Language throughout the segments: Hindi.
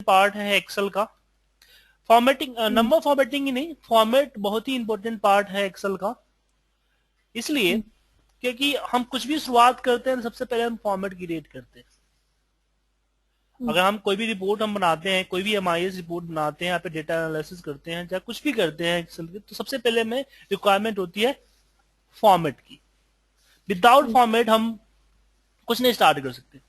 पार्ट है एक्सेल का। फॉर्मेटिंग, नंबर फॉर्मेटिंग ही नहीं, फॉर्मेट बहुत ही इंपॉर्टेंट पार्ट है एक्सेल का। इसलिए क्योंकि हम कुछ भी शुरुआत करते हैं सबसे पहले हम फॉर्मेट क्रिएट करते हैं। अगर हम कोई भी रिपोर्ट हम बनाते हैं, कोई भी एमआईएस रिपोर्ट बनाते हैं, यहाँ पे डेटा एनालिसिस करते हैं, चाहे कुछ भी करते हैं एक्सेल के, तो सबसे पहले हमें रिक्वायरमेंट होती है फॉर्मेट की। विदाउट फॉर्मेट हम कुछ नहीं स्टार्ट कर सकते।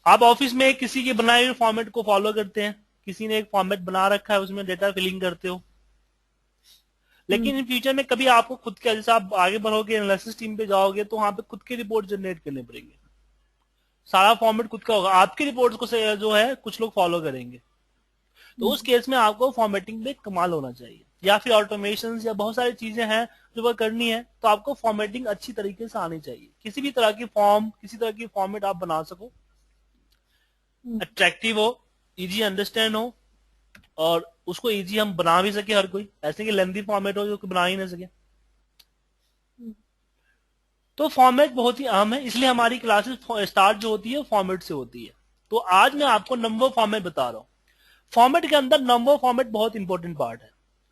आप ऑफिस में किसी के बनाए हुए फॉर्मेट को फॉलो करते हैं, किसी ने एक फॉर्मेट बना रखा है, उसमें डेटा फिलिंग करते हो। लेकिन इन फ्यूचर में कभी आपको खुद के, जैसे आप आगे बढ़ोगे एनालिसिस टीम पे जाओगे, तो वहां पे खुद के रिपोर्ट जनरेट करने पड़ेंगे। सारा फॉर्मेट खुद का होगा, आपकी रिपोर्ट्स को जो है कुछ लोग फॉलो करेंगे। तो उस केस में आपको फॉर्मेटिंग में कमाल होना चाहिए, या फिर ऑटोमेशन या बहुत सारी चीजें हैं जो वो करनी है, तो आपको फॉर्मेटिंग अच्छी तरीके से आनी चाहिए। किसी भी तरह की फॉर्म, किसी तरह की फॉर्मेट आप बना सको, अट्रैक्टिव हो, इजी अंडरस्टैंड हो, और उसको इजी हम बना भी सके हर कोई, ऐसे कि लेंथी फॉर्मेट हो जो बना ही ना सके। तो फॉर्मेट बहुत ही अहम है, इसलिए हमारी क्लासेस स्टार्ट जो होती है फॉर्मेट से होती है। तो आज मैं आपको नंबर फॉर्मेट बता रहा हूं। फॉर्मेट के अंदर नंबर फॉर्मेट बहुत इंपॉर्टेंट पार्ट है।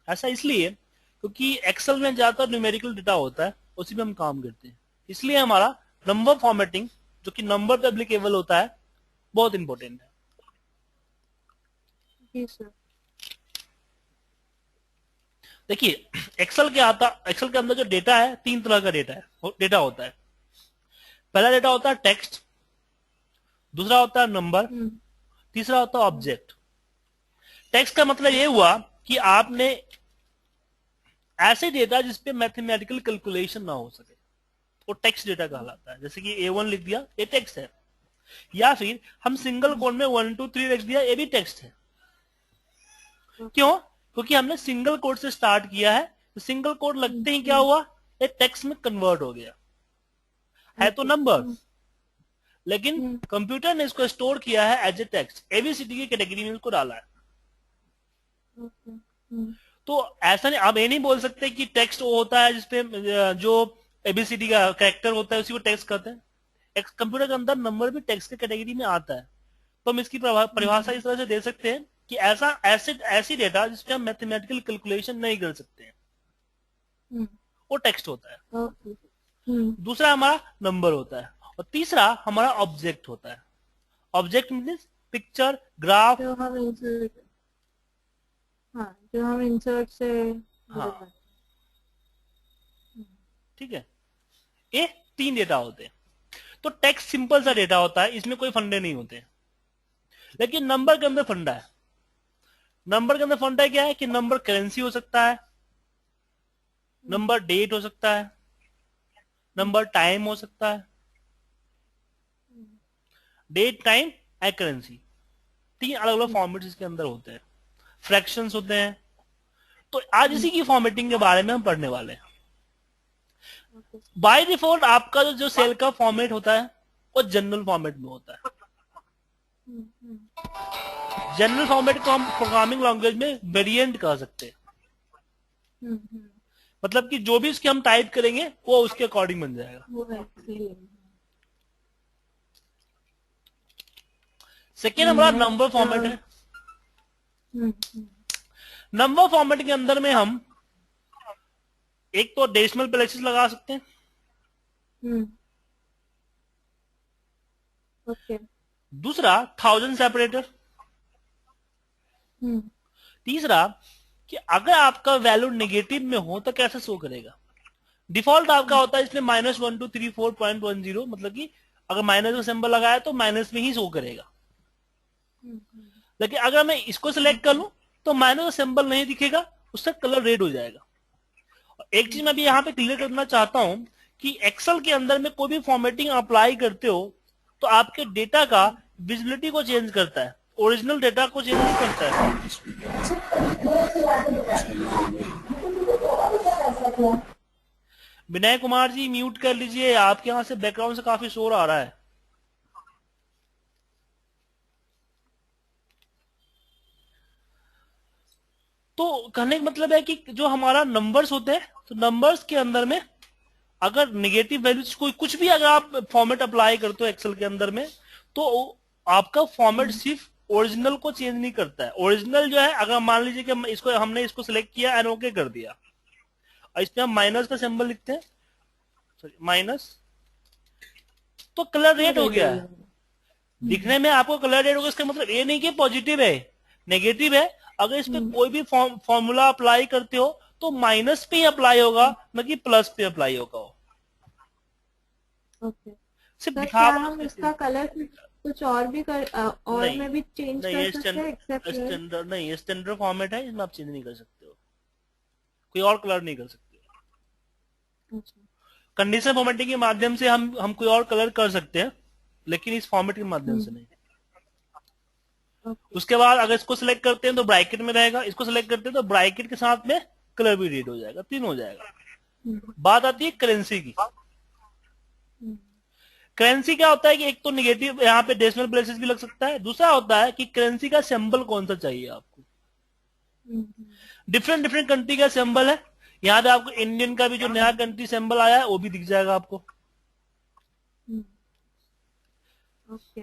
ऐसा इसलिए क्योंकि एक्सेल में ज्यादातर न्यूमेरिकल डेटा होता है, उसी में हम काम करते हैं। इसलिए हमारा नंबर फॉर्मेटिंग, जो कि नंबर पे एप्लीकेबल होता है, बहुत इंपॉर्टेंट है। जी सर। देखिए, एक्सेल के अंदर जो डेटा है, 3 तरह का डेटा होता है। पहला डेटा होता है टेक्स्ट, दूसरा होता है नंबर, तीसरा होता है ऑब्जेक्ट। टेक्स्ट का मतलब ये हुआ कि आपने ऐसे डेटा जिसपे मैथमेटिकल कैलकुलेशन ना हो सके, वो टेक्स्ट डेटा कहलाता है। जैसे कि A1 लिख दिया, ये टेक्स्ट है। या फिर हम सिंगल कोड में 1 2 3 लिख दिया, ये भी टेक्स्ट है। क्यों? क्योंकि हमने सिंगल कोड से स्टार्ट किया है, तो सिंगल कोड लगते ही क्या हुआ, ये टेक्स्ट में कन्वर्ट हो गया। है तो नंबर, लेकिन कंप्यूटर ने इसको स्टोर किया है एज ए टेक्स्ट, एबीसीडी की कैटेगरी में इसको डाला है। तो ऐसा नहीं, आप ये नहीं बोल सकते कि टेक्स्ट वो होता है जिसपे जो एबीसीडी का कैरेक्टर होता है उसी को टेक्स्ट कहते हैं। कंप्यूटर के अंदर नंबर भी टेक्स्ट की कैटेगरी में आता है। तो हम इसकी परिभाषा इस तरह से दे सकते हैं कि ऐसी डेटा जिसपे हम मैथमेटिकल कैलकुलेशन नहीं कर सकते हैं, वो टेक्स्ट होता है। दूसरा हमारा नंबर होता है, और तीसरा हमारा ऑब्जेक्ट होता है। Object means picture, graph. जो हम इंसर्ट से, हाँ, ठीक है। ये 3 डेटा होते हैं। तो टेक्स्ट सिंपल सा डेटा होता है, इसमें कोई फंडे नहीं होते। लेकिन नंबर के अंदर फंडा है। नंबर के अंदर फंडा क्या है कि नंबर करेंसी हो सकता है, नंबर डेट हो सकता है, नंबर टाइम हो सकता है। डेट, टाइम एंड करेंसी, 3 अलग अलग फॉर्मेट इसके अंदर होते हैं। फ्रैक्शंस होते हैं। तो आज इसी की फॉर्मेटिंग के बारे में हम पढ़ने वाले हैं। बाय डिफॉल्ट आपका जो सेल का फॉर्मेट होता है वो जनरल फॉर्मेट में होता है। जनरल फॉर्मेट को हम प्रोग्रामिंग लैंग्वेज में वेरिएंट कह सकते हैं। मतलब कि जो भी उसके हम टाइप करेंगे वो उसके अकॉर्डिंग बन जाएगा। सेकेंड हमारा नंबर फॉर्मेट है। नंबर फॉर्मेट के अंदर में हम एक तो डेसिमल प्लेसेस लगा सकते हैं, दूसरा 1000 सेपरेटर, तीसरा कि अगर आपका वैल्यू नेगेटिव में हो तो कैसे शो करेगा। डिफॉल्ट आपका होता है इसमें -1 2 3 4.10, मतलब कि अगर माइनस का सिंबल लगाया तो माइनस में ही शो करेगा। लेकिन अगर मैं इसको सिलेक्ट कर लूं तो माइनस का सिंबल नहीं दिखेगा, उसका कलर रेड हो जाएगा। और एक चीज मैं भी यहाँ पे क्लियर करना चाहता हूं कि एक्सेल के अंदर में कोई भी फॉर्मेटिंग अप्लाई करते हो तो आपके डेटा का विजिबिलिटी को चेंज करता है, ओरिजिनल डेटा को चेंज नहीं करता है। विनय कुमार जी म्यूट कर लीजिए, आपके यहां से बैकग्राउंड से काफी शोर आ रहा है। तो कहने का मतलब है कि जो हमारा नंबर्स होते हैं, तो नंबर्स के अंदर में अगर नेगेटिव वैल्यूज कोई कुछ भी अगर आप फॉर्मेट अप्लाई करते हो एक्सेल के अंदर में, तो आपका फॉर्मेट सिर्फ ओरिजिनल को चेंज नहीं करता है। ओरिजिनल जो है, अगर मान लीजिए कि हमने इसको सिलेक्ट किया एंड ओके कर दिया, और इसमें हम माइनस का सिंबल लिखते हैं, सॉरी माइनस, तो कलर रेड हो रेड हो गया गया। है। दिखने में आपको कलर रेड होगा, इसका मतलब ये नहीं कि पॉजिटिव है, नेगेटिव है। अगर इस पे कोई भी फॉर्मूला अप्लाई करते हो तो माइनस पे ही अप्लाई होगा, न कि प्लस पे अप्लाई होगा। ओके सिर्फ सर, क्या दिखावा हम उसका इसका कलर कुछ और भी और नहीं, में भी चेंज नहीं कर ये सकते हैं एक्सेप्ट रेड? स्टैंडर्ड नहीं, ये स्टैंडर्ड फॉर्मेट है, इसमें आप चेंज नहीं कर सकते हो, कोई और कलर नहीं कर सकते हो। अच्छा। कंडीशन फॉर्मेटिंग के माध्यम से हम कोई और कलर कर सकते हैं, लेकिन इस फॉर्मेट के माध्यम से नहीं। ओके। उसके बाद अगर इसको सिलेक्ट करते हैं तो ब्रैकेट में रहेगा, इसको सिलेक्ट करते हैं तो ब्रैकेट के साथ में कलर भी रीड हो जाएगा, तीन हो जाएगा। बात आती है करेंसी की। करेंसी क्या होता है कि एक तो निगेटिव यहाँ पे डेसिमल प्लेसेस भी लग सकता है, दूसरा होता है कि करेंसी का सिंबल कौन सा चाहिए आपको। डिफरेंट डिफरेंट कंट्री का सिंबल है, यहाँ पे आपको इंडियन का भी जो नया कंट्री सिंबल आया है वो भी दिख जाएगा आपको। ओके।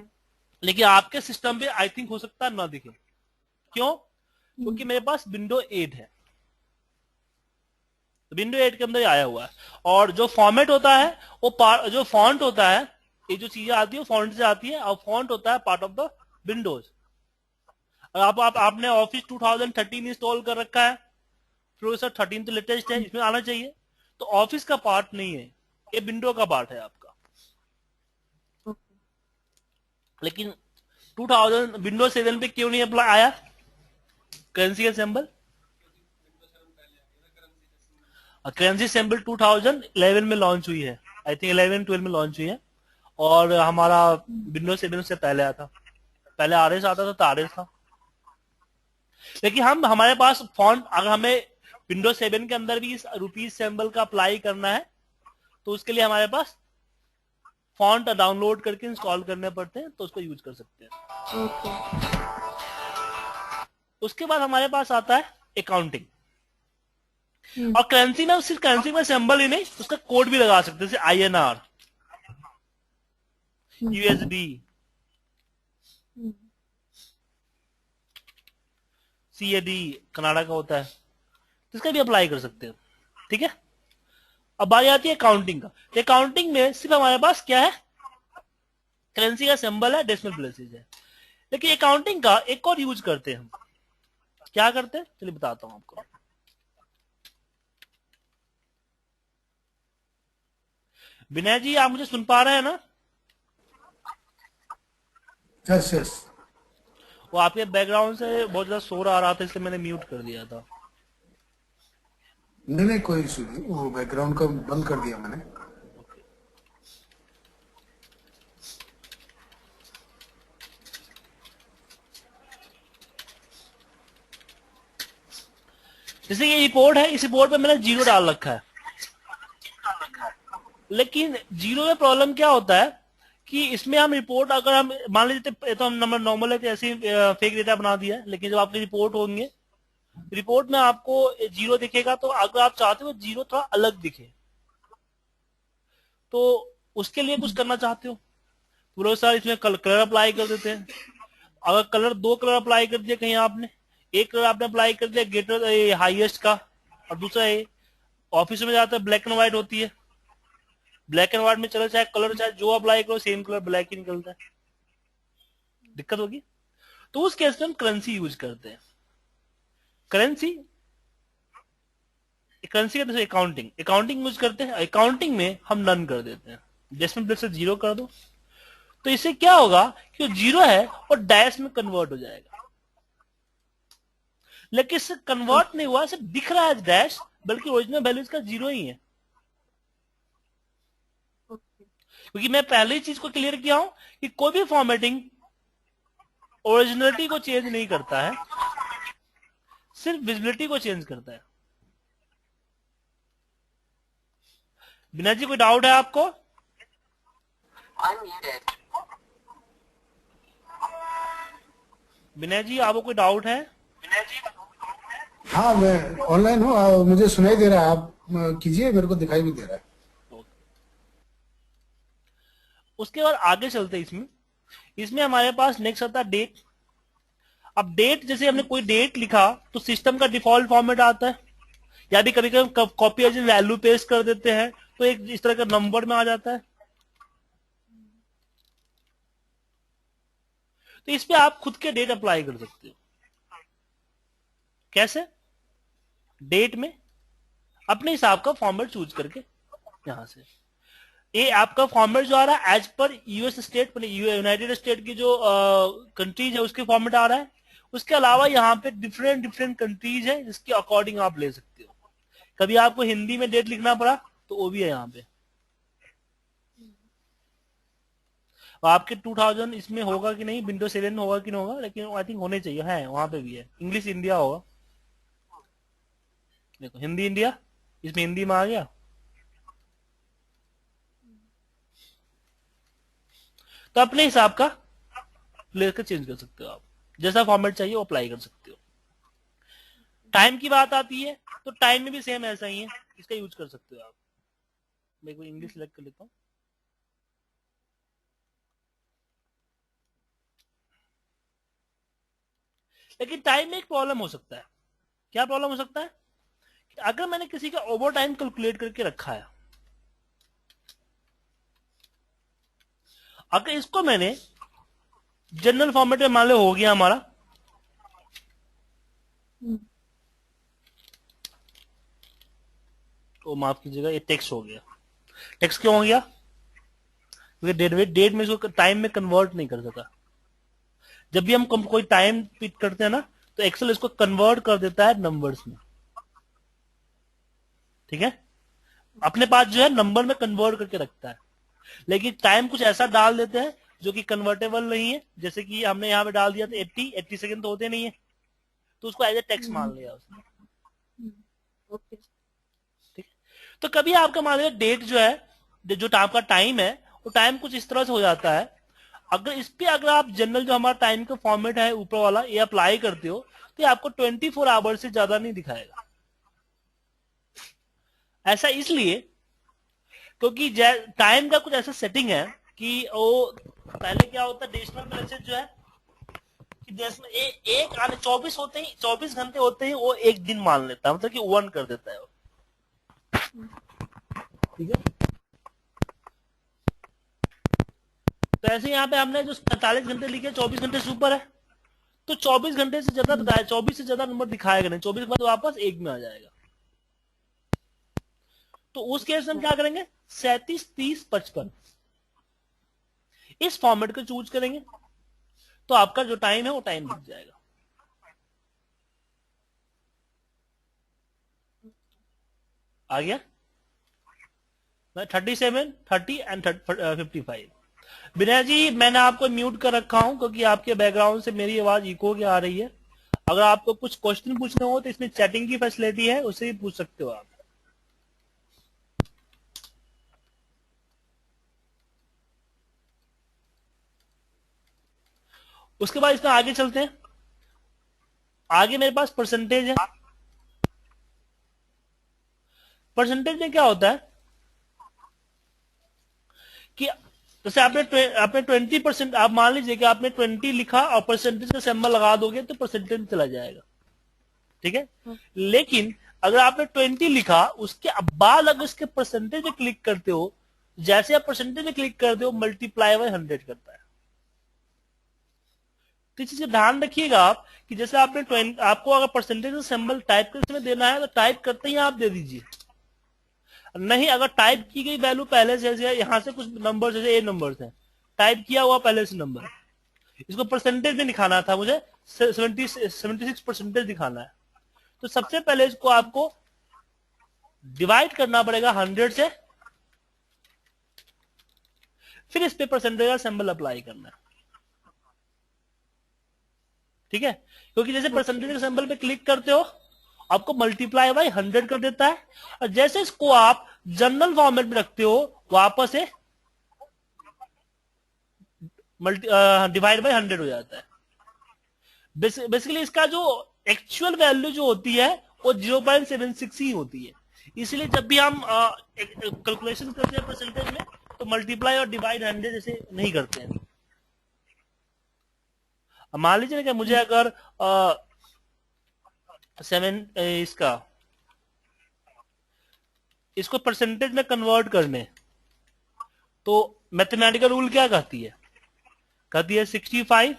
लेकिन आपके सिस्टम पे आई थिंक हो सकता है ना दिखे। क्यों? क्योंकि मेरे पास विंडो 8 है, विंडो 8 के अंदर आया हुआ है, और जो फॉर्मेट होता है वो जो फॉन्ट होता है, ये जो चीजें आती है वो फॉन्ट से आती है, और फॉन्ट होता है पार्ट ऑफ द विंडोज। आपने ऑफिस 2013 इंस्टॉल कर रखा है, फिर सर 13 तो लेटेस्ट है, इसमें आना चाहिए, तो ऑफिस का पार्ट नहीं है, ये विंडो का पार्ट है आपका। लेकिन 2000 विंडोज 7 पे क्यों नहीं अप्लाई आया करेंसी का सिंबल? करेंसी सिंबल 2011 में लॉन्च हुई है, आई थिंक 11-12 में लॉन्च हुई है, और हमारा विंडोज 7 से पहले आया था, पहले आरएस आता था तो आरएस था। लेकिन हमारे पास फॉन्ट, अगर हमें विंडोज 7 के अंदर भी इस रुपीज सिंबल का अप्लाई करना है तो उसके लिए हमारे पास फॉन्ट डाउनलोड करके इंस्टॉल करने पड़ते हैं, तो उसको यूज कर सकते हैं। उसके बाद हमारे पास आता है अकाउंटिंग, और करेंसी में सिर्फ करेंसी में सिंबल ही नहीं, उसका कोड भी लगा सकते हैं, जैसे INR, USD, CAD कनाडा का होता है, तो इसका भी अप्लाई कर सकते हैं। ठीक है, अब बारी आती है अकाउंटिंग का। अकाउंटिंग में सिर्फ हमारे पास क्या है, करेंसी का सिंबल है, डेसिमल प्लेसेस है। लेकिन अकाउंटिंग का एक और यूज करते हैं हम, क्या करते हैं चलिए बताता हूं आपको। विनय जी, आप मुझे सुन पा रहे हैं ना? Yes yes. वो आपके बैकग्राउंड से बहुत ज्यादा शोर आ रहा था, इसलिए मैंने म्यूट कर दिया था। नहीं नहीं, कोई इशू नहीं, वो बैकग्राउंड का बंद कर दिया मैंने। जैसे ये रिपोर्ट है, इस रिपोर्ट पे मैंने 0 डाल रखा है, लेकिन 0 में प्रॉब्लम क्या होता है कि इसमें हम रिपोर्ट, अगर हम मान लीजिए तो हम नंबर नॉर्मल है तो ऐसे फेक डेटा बना दिया है, लेकिन जब आपकी रिपोर्ट होंगे, रिपोर्ट में आपको 0 दिखेगा, तो अगर आप चाहते हो 0 थोड़ा अलग दिखे, तो उसके लिए कुछ करना चाहते हो, पूरा सार इसमें कलर अप्लाई कर देते हैं। अगर कलर 2 कलर अप्लाई कर दिया कहीं आपने, एक कलर आपने अप्लाई कर दिया ग्रेटर हाईएस्ट का, और दूसरा ऑफिस में जाता है ब्लैक एंड व्हाइट होती है, ब्लैक एंड व्हाइट में चले चाहे कलर चाहे जो अप्लाई करो सेम कलर ब्लैक ही निकलता है, दिक्कत होगी। तो उस केस में हम करेंसी यूज करते हैं। करेंसी करेंसी का जैसे अकाउंटिंग यूज करते हैं, अकाउंटिंग में हम नन कर देते हैं, डेसिमल प्लेस से 0 कर दो, तो इससे क्या होगा कि 0 है और डैश में कन्वर्ट हो जाएगा। लेकिन इससे कन्वर्ट नहीं हुआ, सिर्फ दिख रहा है डैश, बल्कि ओरिजिनल वैल्यू इसका 0 ही है। क्योंकि मैं पहले ही चीज को क्लियर किया हूं कि कोई भी फॉर्मेटिंग ओरिजिनलिटी को चेंज नहीं करता है, सिर्फ विजिबिलिटी को चेंज करता है। बिना जी कोई डाउट है आपको? विनय जी आपको कोई डाउट है? हाँ, मैं ऑनलाइन हूँ, मुझे सुनाई दे रहा है, आप कीजिए, मेरे को दिखाई भी दे रहा है। उसके बाद आगे चलते इसमें हमारे पास नेक्स्ट आता है डेट। अब डेट, जैसे हमने कोई डेट लिखा तो सिस्टम का डिफॉल्ट फॉर्मेट आता है, या भी कभी कभी कॉपी एज वैल्यू पेस्ट कर देते हैं तो एक इस तरह का नंबर में आ जाता है। तो इस पे आप खुद के डेट अप्लाई कर सकते हो। कैसे? डेट में अपने हिसाब का फॉर्मेट चूज करके, यहां से ये आपका फॉर्मेट जो आ रहा है as per US state, United state की जो कंट्रीज है उसके फॉर्मेट आ रहा है। उसके अलावा यहाँ पे डिफरेंट डिफरेंट कंट्रीज है जिसके अकॉर्डिंग आप ले सकते हो। कभी आपको हिंदी में डेट लिखना पड़ा तो वो भी है यहाँ पे। आपके 2000 इसमें होगा कि नहीं, विंडो 7 होगा कि नहीं होगा, लेकिन आई थिंक होने चाहिए, है वहां पे भी है। इंग्लिश इंडिया होगा, देखो हिंदी इंडिया, इसमें हिंदी में आ गया। तो अपने हिसाब का लेकर चेंज कर सकते हो आप, जैसा फॉर्मेट चाहिए वो अप्लाई कर सकते हो। टाइम की बात आती है तो टाइम में भी सेम ऐसा ही है, इसका यूज कर सकते हो आप। मैं कोई इंग्लिश सेलेक्ट कर लेता हूँ। लेकिन टाइम में एक प्रॉब्लम हो सकता है। क्या प्रॉब्लम हो सकता है? कि अगर मैंने किसी का ओवर टाइम कैलकुलेट करके रखा है, अगर इसको मैंने जनरल फॉर्मेट में मान लो हो गया हमारा, तो माफ कीजिएगा ये टेक्स्ट हो गया। टेक्स्ट क्यों हो गया? क्योंकि डेट में इसको टाइम में कन्वर्ट नहीं कर सका। जब भी हम कोई टाइम पिक करते हैं ना तो एक्सेल इसको कन्वर्ट कर देता है नंबर्स में। ठीक है, अपने पास जो है नंबर में कन्वर्ट करके रखता है, लेकिन टाइम कुछ ऐसा डाल देते हैं जो कि कन्वर्टेबल नहीं है। जैसे कि हमने यहाँ पे डाल दिया था 80 सेकंड तो होते नहीं है, तो उसको एज ए टेक्स्ट मान लिया उसने। ओके। ठीक है, तो कभी आपका मान लिया डेट जो है, जो आपका टाइम है वो टाइम कुछ इस तरह से हो जाता है। अगर इस पे अगर आप जनरल जो हमारा टाइम का फॉर्मेट है ऊपर वाला ये अप्लाई करते हो तो ये आपको 24 आवर से ज्यादा नहीं दिखाएगा। ऐसा इसलिए क्योंकि टाइम का कुछ ऐसा सेटिंग है कि वो पहले क्या होता है, डेसिमल प्लेसेस जो है कि डेसिमल एक आने 24 होते ही, 24 घंटे होते ही वो एक दिन मान लेता है, मतलब कि 1 कर देता है वो। ठीक है, तो ऐसे यहाँ पे हमने जो 45 घंटे लिखे 24 घंटे से ऊपर है तो 24 घंटे से ज्यादा बताया, 24 से ज्यादा नंबर दिखाएगा नहीं, 24 के बाद वापस एक में आ जाएगा। तो उस केस में हम क्या करेंगे, 37, 30, 55 इस फॉर्मेट को चूज करेंगे तो आपका जो टाइम है वो टाइम दिख जाएगा। आ गया? 37, 30 एंड 55। विनय जी मैंने आपको म्यूट कर रखा हूं क्योंकि आपके बैकग्राउंड से मेरी आवाज इको के आ रही है। अगर आपको कुछ क्वेश्चन पूछने हो तो इसमें चैटिंग की फैसिलिटी है, उससे भी पूछ सकते हो आप। उसके बाद इसमें आगे चलते हैं। आगे मेरे पास परसेंटेज है। परसेंटेज में क्या होता है कि जैसे आपने 20%, आप मान लीजिए कि आपने 20 लिखा और परसेंटेज का सिंबल लगा दोगे तो परसेंटेज चला जाएगा। ठीक है, लेकिन अगर आपने 20 लिखा उसके बाद अगर उसके परसेंटेज में क्लिक करते हो, जैसे आप परसेंटेज में क्लिक करते हो मल्टीप्लाई बाय 100 करता है। तो इस चीज का ध्यान रखिएगा आप कि जैसे आपने आपको अगर परसेंटेज का सिंबल टाइप करते में देना है तो टाइप करते ही आप दे दीजिए। नहीं, अगर टाइप की गई वैल्यू पहले से यहां से कुछ नंबर जैसे ए नंबर है टाइप किया हुआ पहले से नंबर, इसको परसेंटेज में दिखाना था मुझे 76 परसेंटेज दिखाना है, तो सबसे पहले इसको आपको डिवाइड करना पड़ेगा 100 से, फिर इस पे परसेंटेज का सिंबल अप्लाई करना है। ठीक है, क्योंकि जैसे परसेंटेज के सिंबल पे क्लिक करते हो आपको मल्टीप्लाई बाय 100 कर देता है, और जैसे इसको आप जनरल फॉर्मेट में रखते हो वापस से डिवाइड बाय 100 हो जाता है। बेसिकली इसका जो एक्चुअल वैल्यू जो होती है वो 0.76 ही होती है। इसलिए जब भी हम कैलकुलेशन करते हैं परसेंटेज में तो मल्टीप्लाई और डिवाइड 100 जैसे नहीं करते हैं। अब मान लीजिए कि मुझे अगर 7 इसको परसेंटेज में कन्वर्ट करने, तो मैथमेटिकल रूल क्या कहती है? 65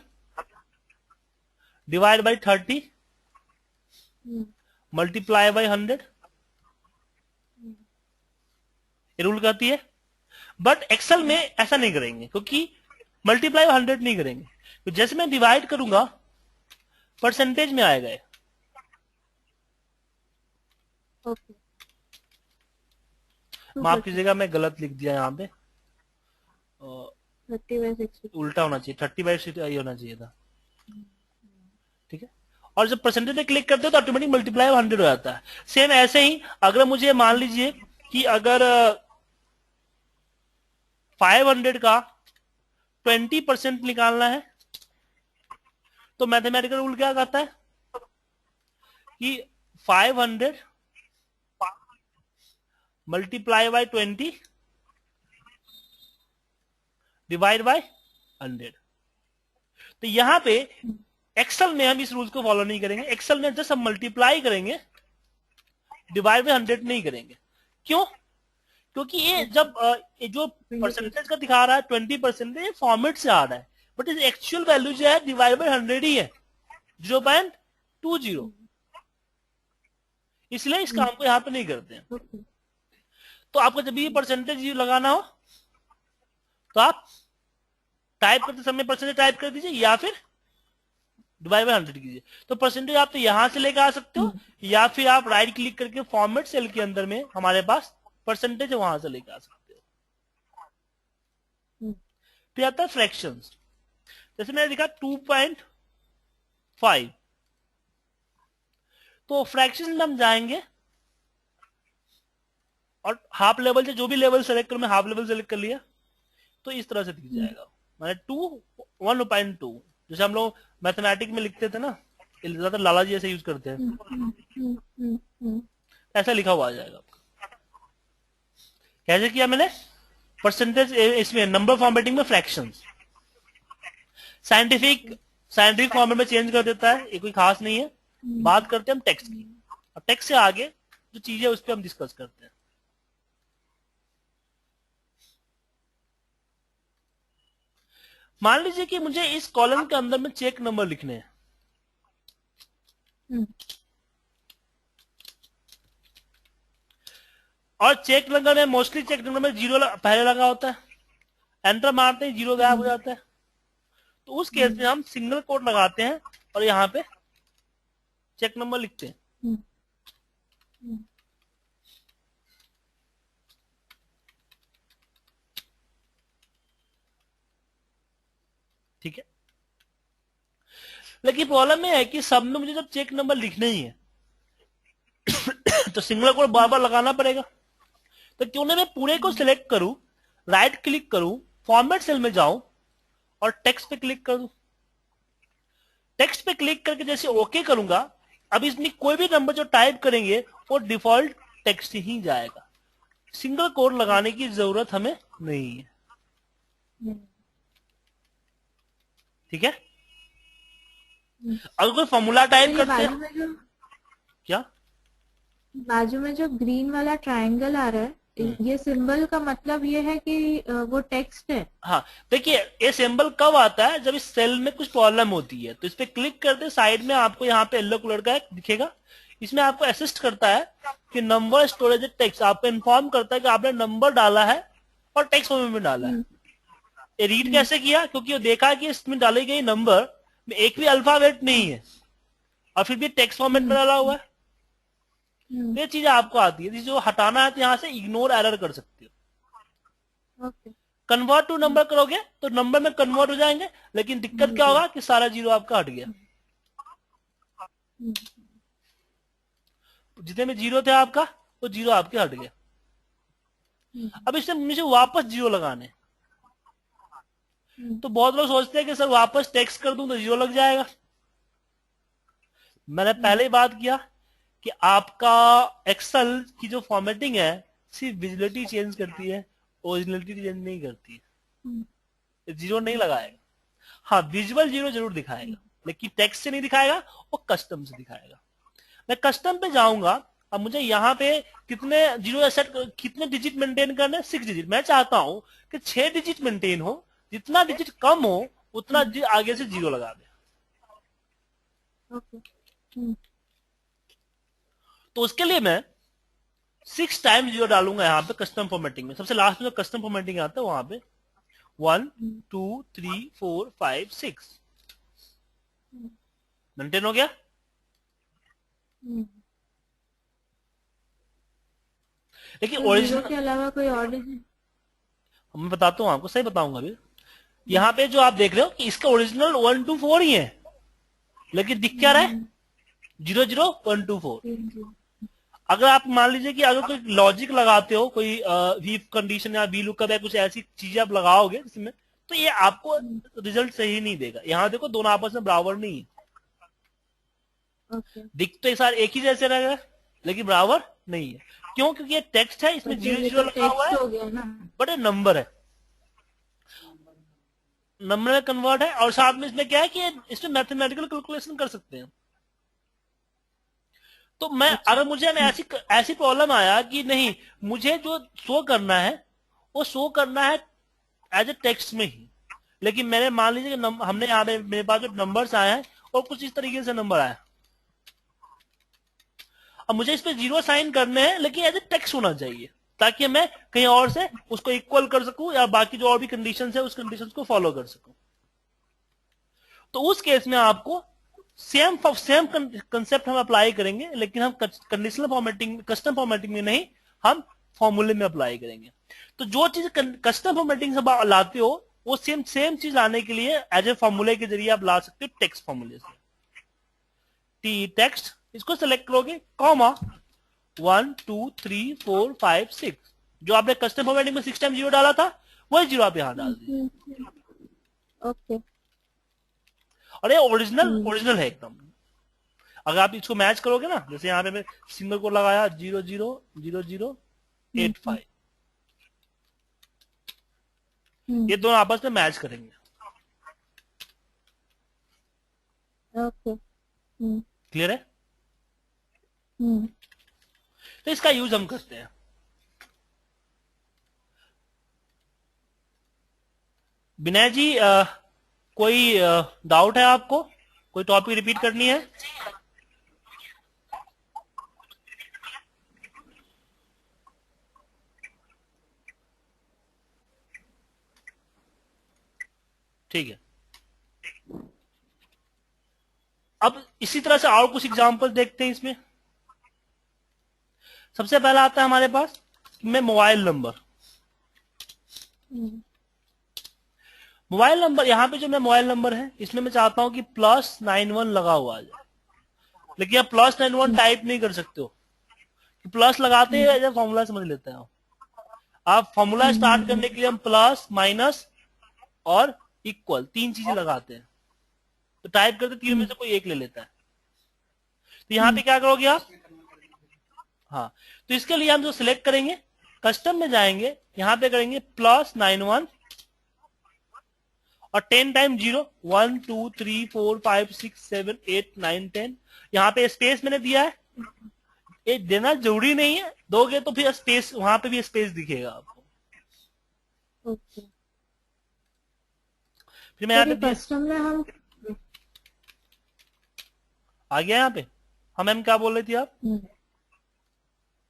डिवाइड बाई 30 मल्टीप्लाई बाई 100, ये रूल कहती है। बट एक्सेल में ऐसा नहीं करेंगे, क्योंकि मल्टीप्लाई 100 नहीं करेंगे, तो जैसे मैं डिवाइड करूंगा परसेंटेज में आएगा। ओके, माफ कीजिएगा, मैं गलत लिख दिया यहाँ पे, 30/60 उल्टा होना चाहिए, 30/60 होना चाहिए था। ठीक है, और जब परसेंटेज पे क्लिक करते हो तो ऑटोमेटिक मल्टीप्लाई 100 हो जाता है। सेम ऐसे ही अगर मुझे मान लीजिए कि अगर 500 का 20% निकालना है, तो मैथमेटिकल रूल क्या कहता है कि 500 मल्टीप्लाई बाय 20 डिवाइड बाय 100। तो यहां पे एक्सेल में हम इस रूल को फॉलो नहीं करेंगे। एक्सेल में जस्ट हम मल्टीप्लाई करेंगे, डिवाइड बाय 100 नहीं करेंगे। क्यों? क्योंकि ये जब ये जो परसेंटेज का दिखा रहा है 20%, ये फॉर्मेट से आ रहा है, बट इस एक्चुअल वैल्यू जो है डिवाइड बाय 100 ही है, 0.20। इसलिए इस काम को यहां पे नहीं करते हैं। तो आपको जब भी परसेंटेज लगाना हो तो आप टाइप करते समय परसेंटेज टाइप कर दीजिए, या फिर डिवाइड बाय 100 कीजिए। तो परसेंटेज आप तो यहां से लेकर आ सकते हो, या फिर आप राइट क्लिक करके फॉर्मेट सेल के अंदर में हमारे पास परसेंटेज वहां से लेकर आ सकते हो। फिर आता है फ्रैक्शंस। जैसे मैंने लिखा 2.5, तो फ्रैक्शंस में हम जाएंगे और हाफ लेवल से जो भी लेवल सेलेक्ट करूं, मैं हाफ लेवल सेलेक्ट कर लिया, तो इस तरह से दिख जाएगा। मैंने 1.2, जैसे हम लोग मैथमेटिक्स में लिखते थे ना, ज्यादातर लाला जी ऐसे यूज करते हैं, ऐसा लिखा हुआ आ जाएगा आपका। कैसे किया मैंने? परसेंटेज इसमें नंबर फॉर्मेटिंग में फ्रैक्शंस, साइंटिफिक फॉर्मेट में चेंज कर देता है, ये कोई खास नहीं है। बात करते हैं हम टेक्स्ट की, और टेक्स्ट से आगे जो चीजें उस पर हम डिस्कस करते हैं। मान लीजिए कि मुझे इस कॉलम के अंदर में चेक नंबर लिखने हैं, और चेक नंबर में मोस्टली चेक नंबर में 0 पहले लगा होता है, एंटर मारते ही 0 गायब हो जाता है। तो उस केस में हम सिंगल कोट लगाते हैं और यहाँ पे चेक नंबर लिखते हैं। ठीक है, लेकिन प्रॉब्लम यह है कि सब में मुझे जब चेक नंबर लिखना ही है तो सिंगल कोट बार बार लगाना पड़ेगा। तो क्यों ना मैं पूरे को सिलेक्ट करूं, राइट क्लिक करूं, फॉर्मेट सेल में जाऊं और टेक्स्ट पे क्लिक कर दूं। टेक्स्ट पे क्लिक करके जैसे ओके करूंगा, अब इसमें कोई भी नंबर जो टाइप करेंगे वो डिफॉल्ट टेक्स्ट ही जाएगा, सिंगल कोट लगाने की जरूरत हमें नहीं है। ठीक है, अगर कोई फॉर्मूला टाइप करते हैं, क्या बाजू में जो ग्रीन वाला ट्रायंगल आ रहा है, ये सिंबल का मतलब ये है कि वो टेक्स्ट है। हाँ, देखिए ये सिंबल कब आता है? जब इस सेल में कुछ प्रॉब्लम होती है, तो इस पे क्लिक करते साइड में आपको यहाँ पे येलो कलर का दिखेगा, इसमें आपको असिस्ट करता है कि नंबर स्टोरेज टेक्स्ट, आपको इन्फॉर्म करता है कि आपने नंबर डाला है और टेक्स्ट फॉर्मेट में डाला है। ये रीड कैसे किया? क्योंकि वो देखा कि इसमें डाली गई नंबर में एक भी अल्फाबेट नहीं है और फिर भी टेक्स्ट फॉर्मेट में डाला हुआ है। ये चीजें आपको आती है, जो हटाना है तो यहाँ से इग्नोर एरर कर सकते हो। कन्वर्ट टू नंबर करोगे तो नंबर में कन्वर्ट हो जाएंगे, लेकिन दिक्कत क्या होगा कि सारा 0 आपका हट गया। जितने में 0 थे आपका, वो 0 आपके हट गया। अब इससे मुझे वापस 0 लगाने, तो बहुत लोग सोचते हैं कि सर वापस टेक्स्ट कर दूं तो 0 लग जाएगा। मैंने पहले ही बात किया कि आपका एक्सेल की जो फॉर्मेटिंग है सिर्फ विजिबिलिटी चेंज करती है, ओरिजिनलिटी चेंज नहीं करती है। 0 नहीं लगाएगा। हाँ विजुअल जीरो जरूर दिखाएगा, लेकिन टेक्स्ट से नहीं दिखाएगा, वो कस्टम से दिखाएगा। मैं कस्टम पे जाऊंगा, अब मुझे यहाँ पे कितने जीरो सेट, कितने डिजिट मेंटेन करने हैं, 6 डिजिट। मैं चाहता हूं कि 6 डिजिट मेंटेन हो, जितना डिजिट कम हो उतना आगे से जीरो लगा दे। ओके। तो उसके लिए मैं 6 टाइम जीरो डालूंगा यहाँ पे कस्टम फॉर्मेटिंग में। सबसे लास्ट में जो कस्टम फॉर्मेटिंग आता है वहां पे 1 2 3 4 5 6 मेंटेन हो गया। लेकिन तो जीरो ओरिजिनल के अलावा कोई और डिजिट? मैं बताता हूँ आपको, सही बताऊंगा अभी। यहाँ पे जो आप देख रहे हो कि इसका ओरिजिनल 1 2 4 ही है, लेकिन दिख क्या रहा है 0 0 1 2 4। अगर आप मान लीजिए कि अगर कोई लॉजिक लगाते हो, कोई वी कंडीशन या वी लुकअप या कुछ ऐसी चीजें आप लगाओगे इसमें, तो ये आपको रिजल्ट सही नहीं देगा। यहाँ देखो दोनों आपस में बराबर नहीं है। दिख तो एक साथ एक ही जैसे रहेगा, लेकिन बराबर नहीं है। क्यों? क्योंकि ये टेक्स्ट है, इसमें जीरो जीरो लगा हुआ है, बट ये नंबर है, नंबर में कन्वर्ट है। और साथ में इसमें क्या है कि इसमें मैथमेटिकल कैलकुलेशन कर सकते हैं। तो मैं अगर मुझे ऐसी प्रॉब्लम आया कि नहीं, मुझे जो शो करना है वो शो करना है एज ए टेक्स्ट में ही, लेकिन मैंने मान लीजिए कि हमने यहाँ पे मेरे पास जो नंबर्स आए हैं और कुछ इस तरीके से नंबर आया, अब मुझे इस पे जीरो साइन करने हैं, लेकिन एज ए टेक्स्ट होना चाहिए, ताकि मैं कहीं और से उसको इक्वल कर सकूं या बाकी जो और भी कंडीशंस है उस कंडीशंस को फॉलो कर सकूं। तो उस केस में आपको सेम कंसेप्ट हम अप्लाई करेंगे, लेकिन हम कंडीशनल फॉर्मेटिंग, कस्टम फॉर्मेटिंग में नहीं, हम फॉर्मूले में अप्लाई करेंगे। तो जो चीज कस्टम फॉर्मेटिंग से लाते हो वो सेम चीज लाने के लिए एज ए फॉर्मूले के जरिए आप ला सकते हो, टेक्स्ट फॉर्मूले से। टी टेक्स्ट, इसको सेलेक्ट करोगे, कॉमा 1 2 3 4 5 6, जो आपने कस्टम फॉर्मेटिंग में 6 टाइम जीरो डाला था वही जीरो आप यहां डाल दीजिए। ओके। और ये ओरिजिनल है एकदम। अगर आप इसको मैच करोगे ना, जैसे यहाँ पे मैं सिंबल को लगाया 0 0 0 0 8 5, ये दोनों आपस में मैच करेंगे। ओके। क्लियर है? तो इसका यूज हम करते हैं। विनय जी, कोई डाउट है आपको? कोई टॉपिक रिपीट करनी है? ठीक है। अब इसी तरह से और कुछ एग्जांपल देखते हैं इसमें। सबसे पहला आता है हमारे पास में मोबाइल नंबर। मोबाइल नंबर, यहां पे जो मैं मोबाइल नंबर है इसमें मैं चाहता हूं कि +91 लगा हुआ आ जाए, लेकिन आप +91 टाइप नहीं कर सकते हो। प्लस लगाते हैं जब फॉर्मूला समझ लेते हैं आप। फॉर्मूला स्टार्ट करने के लिए हम प्लस माइनस और इक्वल 3 चीजें लगाते हैं। तो टाइप करते 3 में से कोई एक ले लेता है। तो यहाँ पे क्या करोगे आप? हाँ, तो इसके लिए हम जो सिलेक्ट करेंगे, कस्टम में जाएंगे, यहाँ पे करेंगे +91 और 10 टाइम 0, 1 2 3 4 5 6 7 8 9 10। यहाँ पे स्पेस मैंने दिया है, ये देना जरूरी नहीं है, दोगे तो फिर स्पेस, वहां पे भी स्पेस दिखेगा आपको। फिर मैं यहाँ पे कस्टम में हम आ गया। यहाँ पे हम मैम क्या बोल रही थी आप?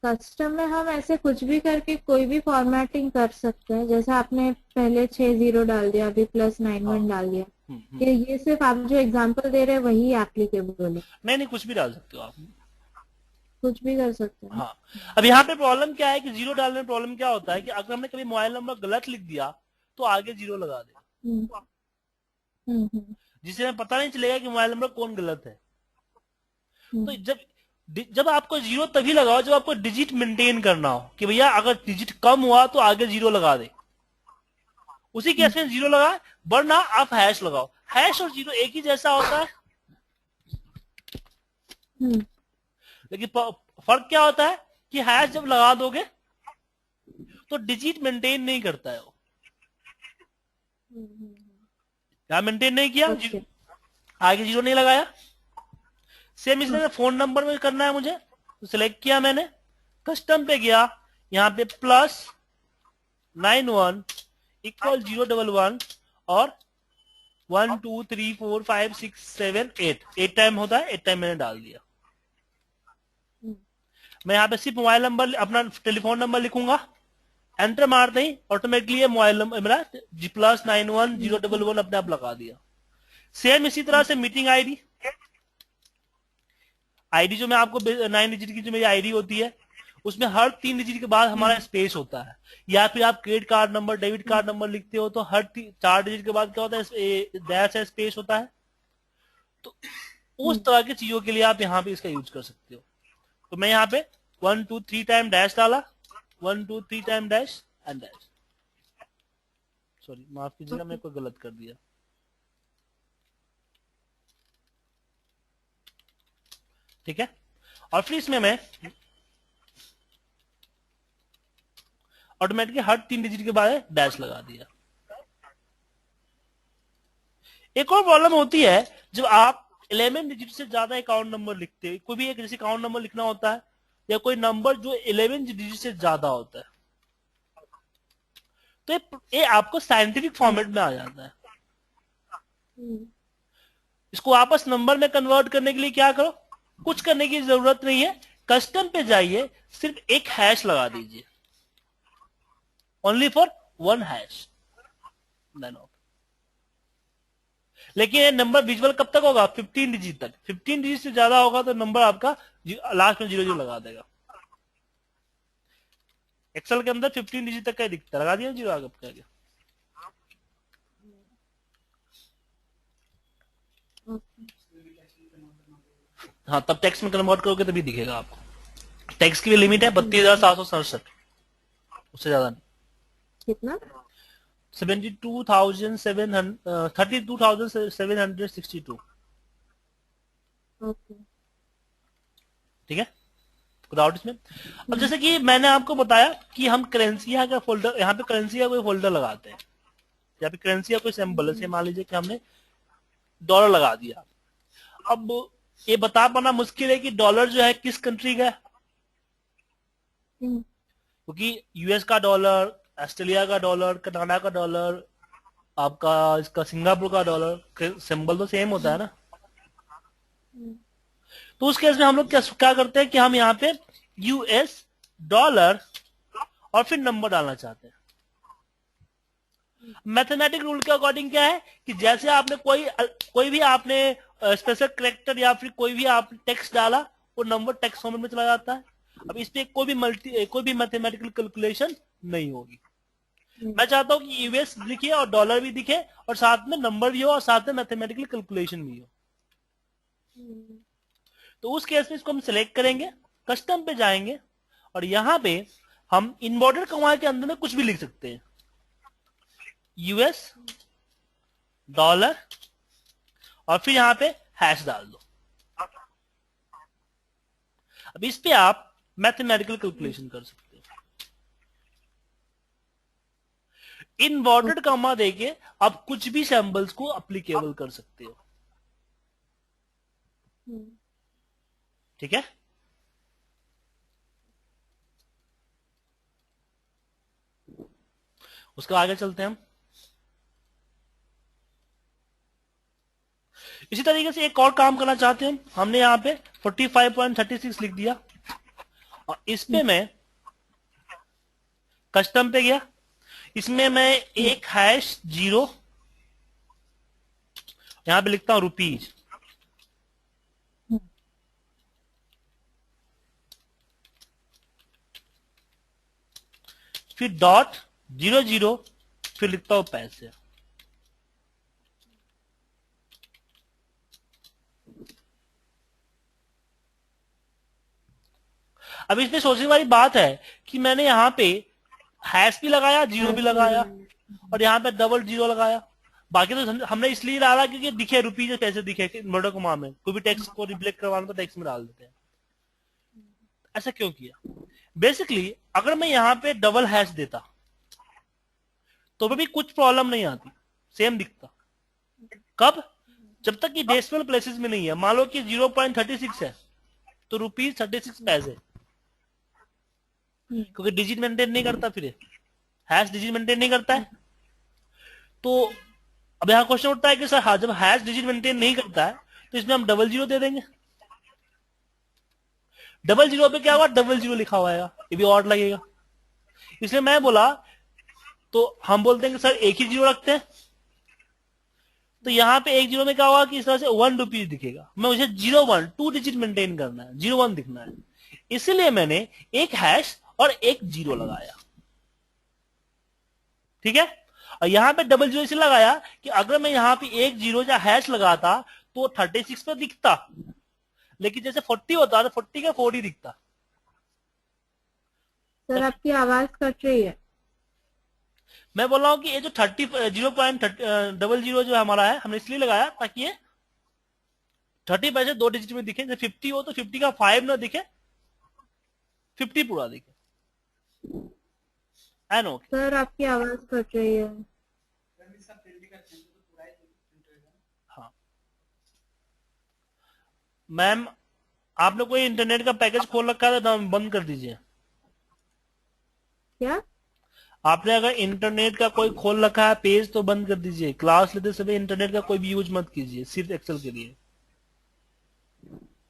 कस्टम में हम ऐसे कुछ भी करके कोई भी फॉर्मेटिंग कर सकते हैं, जैसे आपने पहले 6 0 डाल दिया, अभी +91 डाल दिया। ये सिर्फ आप जो एग्जांपल दे रहे हैं वही एप्लीकेबल है? नहीं, कुछ भी डाल सकते हो आप, कुछ भी कर सकते हैं। हाँ। अब यहाँ पे प्रॉब्लम क्या है कि जीरो डालने में प्रॉब्लम क्या होता है कि अगर हमने कभी मोबाइल नंबर गलत लिख दिया तो आगे जीरो लगा देगा, जिससे हमें पता नहीं चलेगा कि मोबाइल नंबर कौन गलत है। तो जब आपको जीरो तभी लगाओ जब आपको डिजिट मेंटेन करना हो, कि भैया अगर डिजिट कम हुआ तो आगे जीरो लगा दे, उसी केस में जीरो लगा, वरना आप हैश लगाओ। हैश और जीरो एक ही जैसा होता है, लेकिन फर्क क्या होता है कि हैश जब लगा दोगे तो डिजिट मेंटेन नहीं करता है वो। यहाँ मेंटेन नहीं किया, Okay. आगे जीरो नहीं लगाया। सेम इसलिए फोन नंबर में करना है मुझे, तो सिलेक्ट किया मैंने, कस्टम पे गया, यहाँ पे +91 इक्वल 011 और 1 2 3 4 5 6 7 8 टाइम होता है, 8 टाइम मैंने डाल दिया। मैं यहाँ पे सिर्फ मोबाइल नंबर, अपना टेलीफोन नंबर लिखूंगा, एंटर मारते ही ऑटोमेटिकली मोबाइल नंबर मेरा +91 011 अपने आप लगा दिया। सेम इसी तरह से मीटिंग आईडी जो मैं आपको 9 डिजिट की जो मेरी आईडी होती है, उसमें हर 3 डिजिट के बाद हमारा स्पेस होता है, या फिर आप credit card number, debit card number लिखते हो तो हर 4 डिजिट के बाद क्या होता है, डैश है, स्पेस होता है। तो उस तरह की चीजों के लिए आप यहाँ पे इसका यूज कर सकते हो। तो मैं यहाँ पे 1 2 3 टाइम डैश डाला, 1 2 3 time dash and dash, sorry माफ कीजिएगा, मैंने कोई गलत कर दिया। ठीक है, और फिर इसमें मैं ऑटोमेटिकली हर 3 डिजिट के बाद डैश लगा दिया। एक और प्रॉब्लम होती है जब आप 11 डिजिट से ज्यादा अकाउंट नंबर लिखते हैं, कोई भी एक जैसे अकाउंट नंबर लिखना होता है या कोई नंबर जो 11 डिजिट से ज्यादा होता है, तो ये आपको साइंटिफिक फॉर्मेट में आ जाता है। इसको वापस नंबर में कन्वर्ट करने के लिए क्या करो, कुछ करने की जरूरत नहीं है, कस्टम पे जाइए, सिर्फ एक हैश लगा दीजिए, ओनली फॉर 1 हैश। लेकिन ये नंबर विजुअल कब तक होगा, 15 डिजिट तक। 15 डिजिट से ज्यादा होगा तो नंबर आपका लास्ट में 0 लगा देगा। एक्सेल के अंदर 15 डिजिट तक का दिखता, लगा दिया 0 आगे आगे। हाँ, तब टेक्स्ट में कन्वर्ट करोगे तभी दिखेगा आपको। टेक्स्ट की भी लिमिट है 32,767, उससे ज्यादा नहीं। कितना? 32,762। ठीक है, विदाउट इसमें। अब जैसे कि मैंने आपको बताया कि हम करेंसी का फोल्डर, यहाँ पे करेंसी का कोई फोल्डर लगाते हैं, या फिर करेंसी का कोई सिंबल है, मान लीजिए कि हमने डॉलर लगा दिया। अब ये बता पाना मुश्किल है कि डॉलर जो है किस कंट्री का है, क्योंकि यूएस का डॉलर, ऑस्ट्रेलिया का डॉलर, कनाडा का डॉलर, आपका इसका सिंगापुर का डॉलर, सिंबल तो सेम होता है ना। तो उस केस में हम लोग क्या करते हैं कि हम यहाँ पे यूएस डॉलर और फिर नंबर डालना चाहते हैं। मैथमेटिक रूल के अकॉर्डिंग क्या है कि जैसे आपने कोई भी आपने स्पेशल कैरेक्टर या फिर कोई भी आप टेक्स्ट डाला, वो नंबर टेक्स्ट फॉर्मेट में चला जाता है। अब इस पे कोई भी मैथमेटिकल कैलकुलेशन नहीं होगी। मैं चाहता हूं कि यूएस लिखे और डॉलर भी दिखे और साथ में नंबर भी हो और साथ में मैथमेटिकल कैलकुलेशन भी हो। तो उस केस में इसको हम सिलेक्ट करेंगे, कस्टम पे जाएंगे और यहां पे हम इनवर्टेड कॉमा के अंदर में कुछ भी लिख सकते हैं, यूएस डॉलर और फिर यहां पे हैश डाल दो। अब इस पे आप मैथमेटिकल कैलकुलेशन कर सकते हो। इनवर्टेड कॉमा देके आप कुछ भी सिंबल्स को एप्लीकेबल कर सकते हो। ठीक है, उसके आगे चलते हैं हम। इसी तरीके से एक और काम करना चाहते हैं, हमने यहाँ पे 45.36 लिख दिया और इस पे मैं कस्टम पे गया, इसमें मैं एक हैश 0 यहां पे लिखता हूं रुपीज, फिर .00 फिर लिखता हूं पैसे। अब इसमें सोचने वाली बात है कि मैंने यहाँ पे हैश भी लगाया, 0 भी लगाया और यहाँ पे $0 लगाया। बाकी तो हमने इसलिए डाला क्योंकि दिखे रुपीज पैसे दिखे इन्वर्टेड कॉमा में, कोई भी टेक्स्ट को रिफ्लेक्ट करवाना तो टेक्स्ट में डाल देते हैं। ऐसा क्यों किया? बेसिकली अगर मैं यहाँ पे डबल हैश देता तो भी कुछ प्रॉब्लम नहीं आती, सेम दिखता। कब? जब तक कि डेसिमल प्लेसेस में नहीं है। मान लो कि 0.36 है तो ₹36 क्योंकि डिजिट मेंटेन नहीं करता, फिर हैश डिजिट मेंटेन नहीं करता है। तो अब यहाँ क्वेश्चन उठता है कि सर हाँ, जब हैश डिजिट मेंटेन नहीं करता है तो इसमें हम डबल जीरो दे देंगे। डबल जीरो पे क्या हुआ, डबल जीरो लिखा हुआ है, ये भी ऑड लगेगा। इसलिए मैं बोला, तो हम बोलते हैं कि सर एक ही जीरो रखते हैं। तो यहाँ पे एक जीरो में क्या होगा कि इस तरह से ₹1 दिखेगा। मैं मुझे 01 2 डिजिट मेंटेन करना है, 01 दिखना है, इसलिए मैंने एक हैश और एक जीरो लगाया। ठीक है। और यहाँ पे डबल जीरो इसलिए लगाया कि अगर मैं यहाँ पे एक जीरो या हैश लगाता तो 36 पे दिखता, लेकिन जैसे 40 होता तो 40 का 40 दिखता। सर आपकी आवाज कट रही है। मैं बोल रहा हूँ कि ये जो 0.00 जो हमारा है, हमने इसलिए लगाया ताकि ये 30 पैसे 2 डिजिट में दिखे। जैसे 50 हो तो 50 का 5 ना दिखे, 50 पूरा दिखे। आई नो सर आपकी आवाज कट रही है। हाँ मैम, आपने कोई इंटरनेट का पैकेज खोल रखा है तो बंद कर दीजिए। क्या? आपने अगर इंटरनेट का कोई खोल रखा है पेज तो बंद कर दीजिए। क्लास लेते समय इंटरनेट का कोई भी यूज मत कीजिए, सिर्फ एक्सेल के लिए।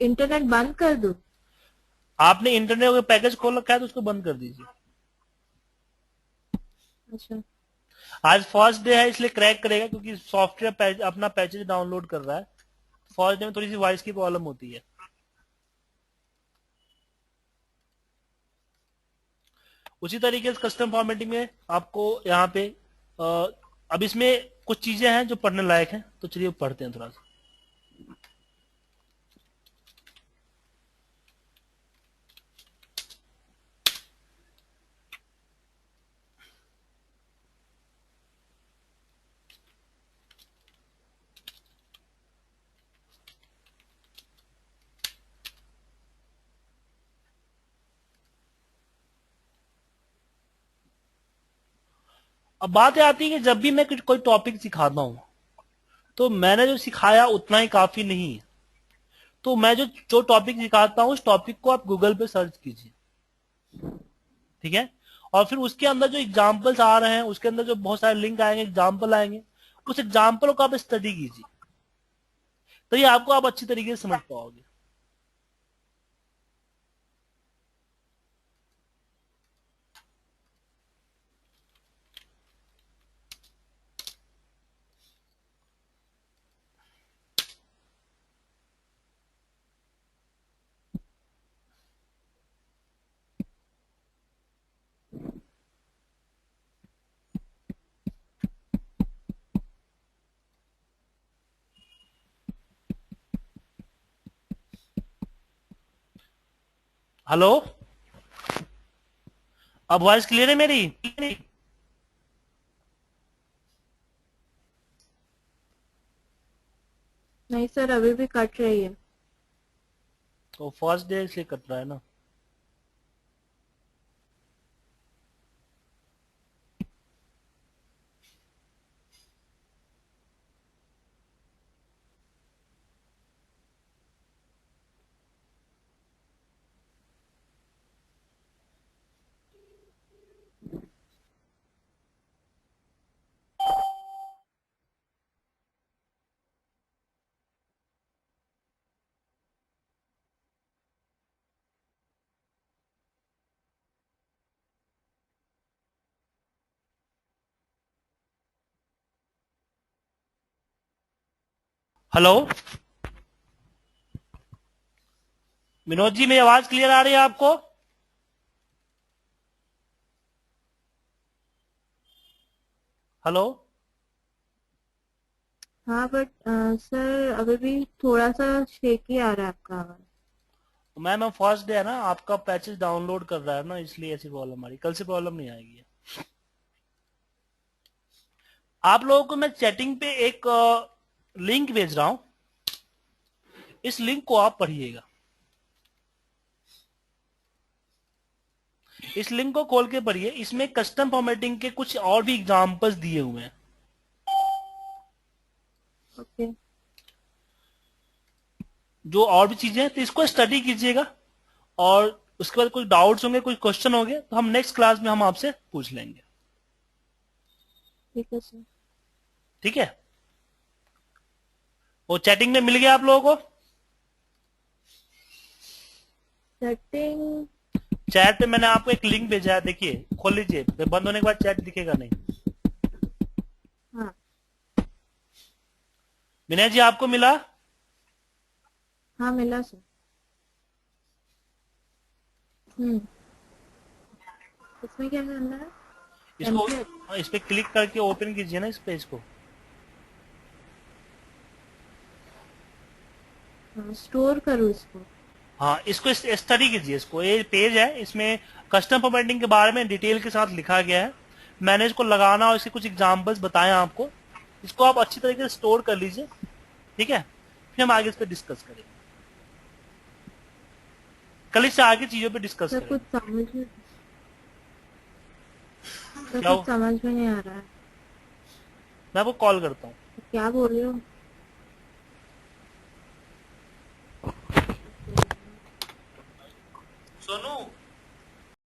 इंटरनेट बंद कर दूं? आपने इंटरनेट का पैकेज खोल रखा है तो उसको बंद कर दीजिए। अच्छा। आज फर्स्ट डे है इसलिए क्रैक करेगा, क्योंकि सॉफ्टवेयर अपना पैकेज डाउनलोड कर रहा है। फर्स्ट डे में थोड़ी सी वॉइस की प्रॉब्लम होती है। उसी तरीके से कस्टम फॉर्मेटिंग में आपको यहाँ पे अब इसमें कुछ चीजें हैं जो पढ़ने लायक हैं, तो चलिए पढ़ते हैं थोड़ा सा। अब बात आती है कि जब भी मैं कोई टॉपिक सिखाता हूं तो मैंने जो सिखाया उतना ही काफी नहीं है। तो मैं जो टॉपिक सिखाता हूं उस टॉपिक को आप गूगल पे सर्च कीजिए, ठीक है। और फिर उसके अंदर जो एग्जाम्पल्स आ रहे हैं, उसके अंदर जो बहुत सारे लिंक आएंगे, एग्जाम्पल आएंगे, उस एग्जाम्पल को आप स्टडी कीजिए, तो ये आपको आप अच्छी तरीके से समझ पाओगे। हेलो, अब वॉइस क्लियर है मेरी? नहीं सर, अभी भी कट रही है। तो फर्स्ट डे इसलिए कट रहा है ना। हेलो विनोद जी, मेरी आवाज क्लियर आ रही है आपको? हेलो। हाँ बट सर अभी भी थोड़ा सा शेकी आ रहा है आपका आवाज। मैम फर्स्ट डे है ना, आपका पैचेस डाउनलोड कर रहा है ना, इसलिए ऐसी प्रॉब्लम आ रही। कल से प्रॉब्लम नहीं आएगी। आप लोगों को मैं चैटिंग पे एक लिंक भेज रहा हूं, इस लिंक को आप पढ़िएगा। इस लिंक को खोल के पढ़िए, इसमें कस्टम फॉर्मेटिंग के कुछ और भी एग्जांपल्स दिए हुए हैं। ओके। जो और भी चीजें हैं तो इसको स्टडी कीजिएगा, और उसके बाद कोई डाउट्स होंगे, कोई क्वेश्चन होंगे तो हम नेक्स्ट क्लास में हम आपसे पूछ लेंगे। ठीक है सर। ठीक है, वो चैटिंग में मिल गया आप लोगों को? सेटिंग। चैट पे मैंने आपको एक लिंक भेजा है, देखिए खोल लीजिए, फिर बंद होने के बाद चैट दिखेगा नहीं। हाँ विनय जी आपको मिला? हाँ मिला सर। इसमें क्या करना है? इसको टेम्पलेट। इस पे क्लिक करके ओपन कीजिए ना इस पेज को। हाँ, स्टोर करूँ इसको? हाँ, इसको स्टडी कीजिए, इसको, ये पेज है, इसमें कस्टम फॉर्मेटिंग के बारे में डिटेल के साथ लिखा गया है। मैंने इसको लगाना और इसके कुछ एग्जांपल्स बताए आपको, इसको आप अच्छी तरीके से स्टोर कर लीजिए। ठीक है, फिर हम आगे इस पर डिस्कस करेंगे, कल इससे आगे चीजों पे डिस्कस सर करेंगे। कुछ समझ में सर क्या कुछ समझ में नहीं आ रहा है। मैं आपको कॉल करता हूँ। क्या बोल रहे हो? सोनू